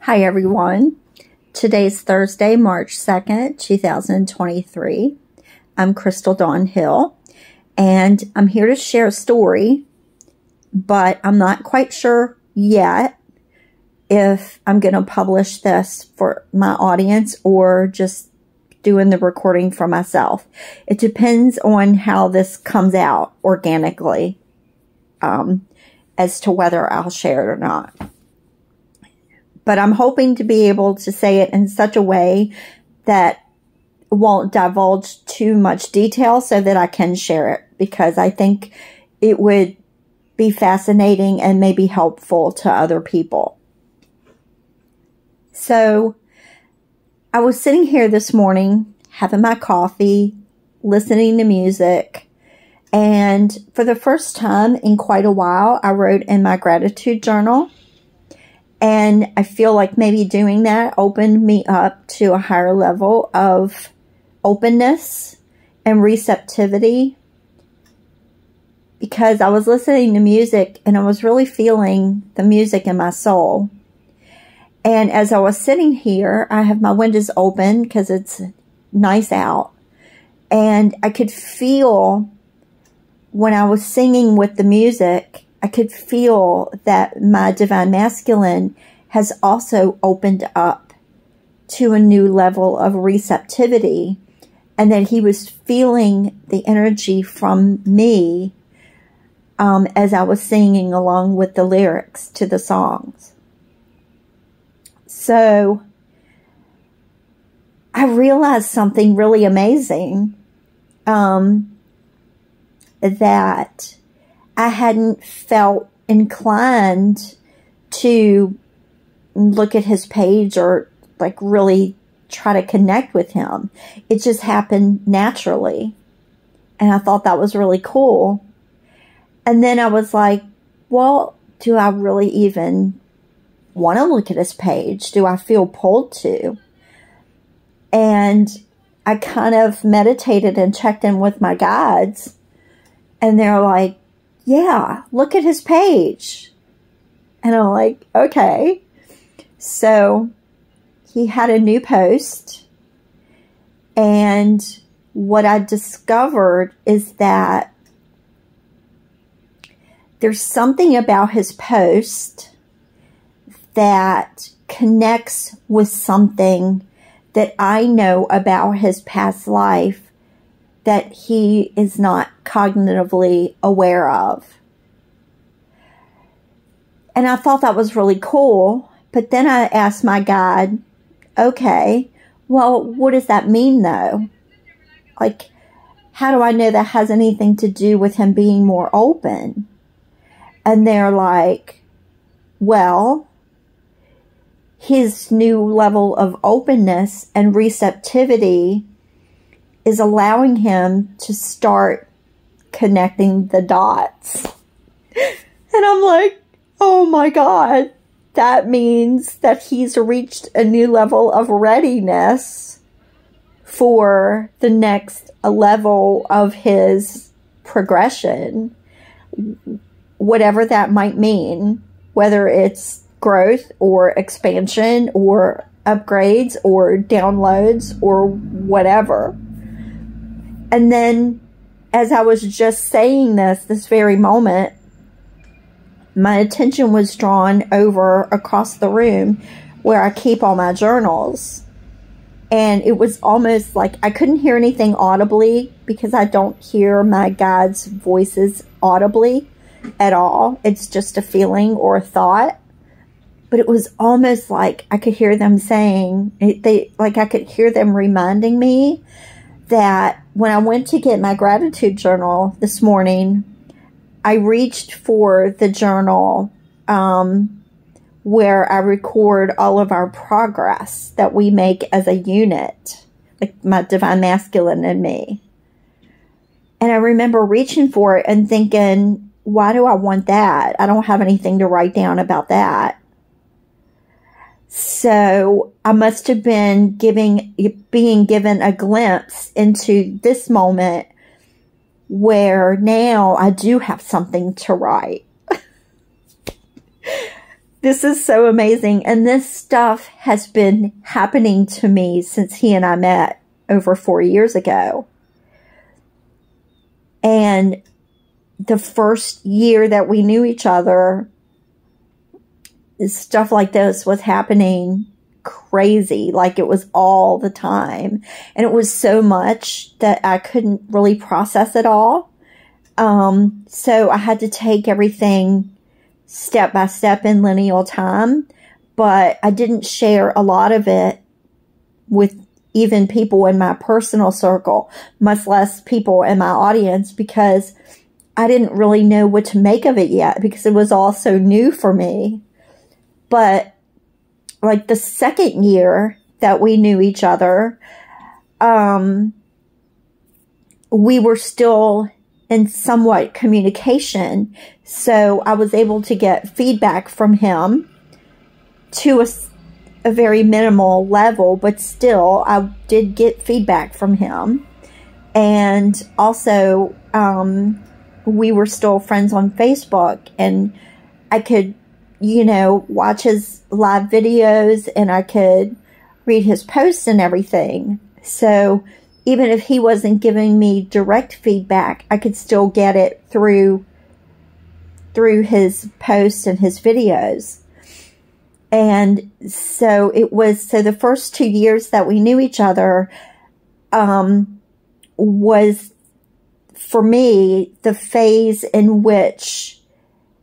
Hi everyone. Today's Thursday, March 2nd, 2023. I'm Crystal Dawn Hill, and I'm here to share a story, but I'm not quite sure yet if I'm going to publish this for my audience or just doing the recording for myself. It depends on how this comes out organically, as to whether I'll share it or not. But I'm hoping to be able to say it in such a way that it won't divulge too much detail so that I can share it, because I think it would be fascinating and maybe helpful to other people. So I was sitting here this morning having my coffee, listening to music, and for the first time in quite a while, I wrote in my gratitude journal. And I feel like maybe doing that opened me up to a higher level of openness and receptivity, because I was listening to music and I was really feeling the music in my soul. And as I was sitting here, I have my windows open because it's nice out. And I could feel, when I was singing with the music, I could feel that my divine masculine has also opened up to a new level of receptivity, and that he was feeling the energy from me as I was singing along with the lyrics to the songs. So I realized something really amazing, that I hadn't felt inclined to look at his page or like really try to connect with him. It just happened naturally. And I thought that was really cool. And then I was like, well, do I really even want to look at his page? Do I feel pulled to? And I kind of meditated and checked in with my guides, and they're like, yeah, look at his page. And I'm like, okay. So he had a new post, and what I discovered is that there's something about his post that connects with something that I know about his past life that he is not cognitively aware of. And I thought that was really cool. But then I asked my guide, okay, well, what does that mean though? Like, how do I know that has anything to do with him being more open? And they're like, well, his new level of openness and receptivity is allowing him to start connecting the dots. And I'm like, oh my God, that means that he's reached a new level of readiness for the next level of his progression, whatever that might mean, whether it's growth or expansion or upgrades or downloads or whatever. And then as I was just saying this very moment, my attention was drawn over across the room where I keep all my journals. And it was almost like I couldn't hear anything audibly, because I don't hear my guides' voices audibly at all. It's just a feeling or a thought. But it was almost like I could hear them saying, I could hear them reminding me that when I went to get my gratitude journal this morning, I reached for the journal where I record all of our progress that we make as a unit, like my divine masculine and me. And I remember reaching for it and thinking, why do I want that? I don't have anything to write down about that. So I must have been being given a glimpse into this moment where now I do have something to write. This is so amazing. And this stuff has been happening to me since he and I met over 4 years ago. And the first year that we knew each other, stuff like this was happening crazy. Like it was all the time. And it was so much that I couldn't really process it all. So I had to take everything step by step in lineal time, but I didn't share a lot of it with even people in my personal circle, much less people in my audience, because I didn't really know what to make of it yet, because it was all so new for me. But like the second year that we knew each other, we were still in somewhat communication. So I was able to get feedback from him to a very minimal level, but still I did get feedback from him. And also, we were still friends on Facebook, and I could, you know, watch his live videos, and I could read his posts and everything. So even if he wasn't giving me direct feedback, I could still get it through his posts and his videos. And so the first 2 years that we knew each other, was for me the phase in which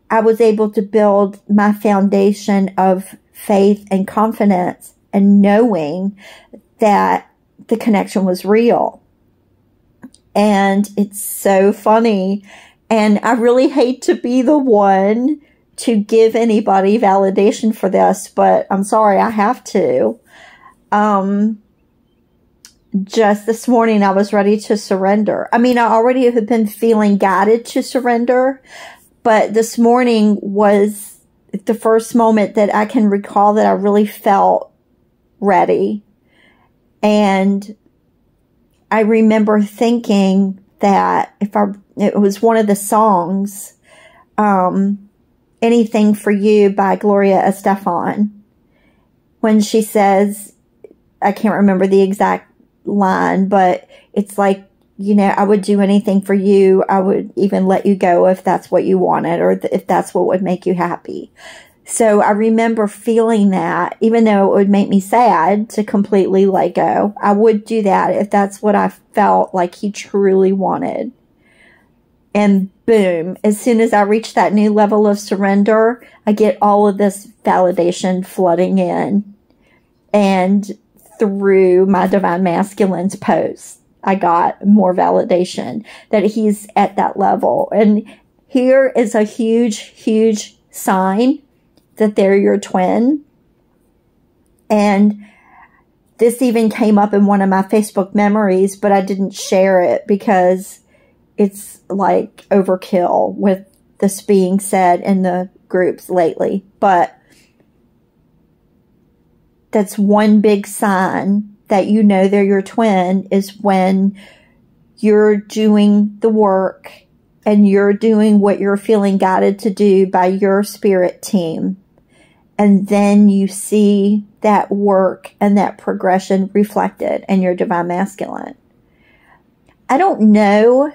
I was able to build my foundation of faith and confidence and knowing that the connection was real. And it's so funny. And I really hate to be the one to give anybody validation for this, but I'm sorry, I have to. Just this morning, I was ready to surrender. I mean, I already have been feeling guided to surrender, but this morning was the first moment that I can recall that I really felt ready. And I remember thinking that it was one of the songs, Anything for You by Gloria Estefan, when she says, I can't remember the exact line, but it's like, you know, I would do anything for you. I would even let you go if that's what you wanted, or if that's what would make you happy. So I remember feeling that, even though it would make me sad to completely let go, I would do that if that's what I felt like he truly wanted. And boom, as soon as I reach that new level of surrender, I get all of this validation flooding in. And through my Divine Masculine's posts, I got more validation that he's at that level. And here is a huge, huge sign that they're your twin. And this even came up in one of my Facebook memories, but I didn't share it because it's like overkill with this being said in the groups lately. But that's one big sign that you know they're your twin, is when you're doing the work and you're doing what you're feeling guided to do by your spirit team. And then you see that work and that progression reflected in your Divine Masculine. I don't know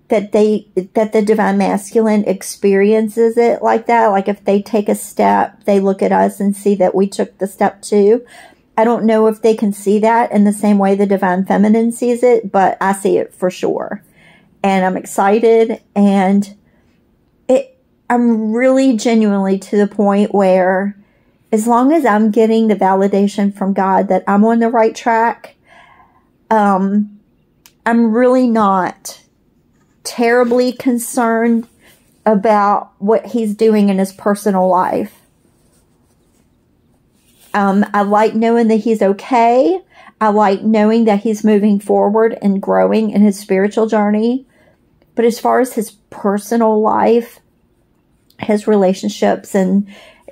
that the Divine Masculine experiences it like that. Like if they take a step, they look at us and see that we took the step too. I don't know if they can see that in the same way the Divine Feminine sees it, but I see it for sure. And I'm excited, and I'm really genuinely to the point where as long as I'm getting the validation from God that I'm on the right track, I'm really not terribly concerned about what he's doing in his personal life. I like knowing that he's okay. I like knowing that he's moving forward and growing in his spiritual journey. But as far as his personal life, his relationships, and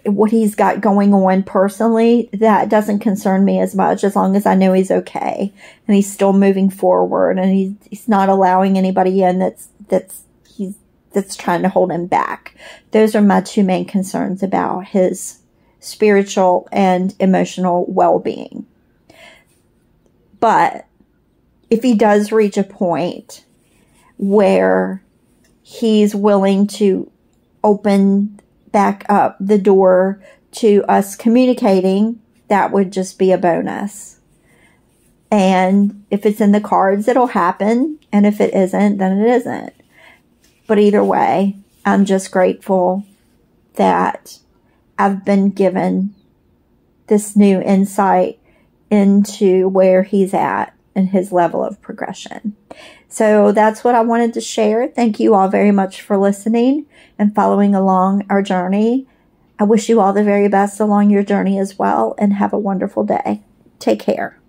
what he's got going on personally, that doesn't concern me as much, as long as I know he's okay and he's still moving forward and he's not allowing anybody in that's that's trying to hold him back. Those are my two main concerns about his spiritual and emotional well-being. But if he does reach a point where he's willing to open back up the door to us communicating, that would just be a bonus. And if it's in the cards, it'll happen. And if it isn't, then it isn't. But either way, I'm just grateful that I've been given this new insight into where he's at and his level of progression. So that's what I wanted to share. Thank you all very much for listening and following along our journey. I wish you all the very best along your journey as well, and have a wonderful day. Take care.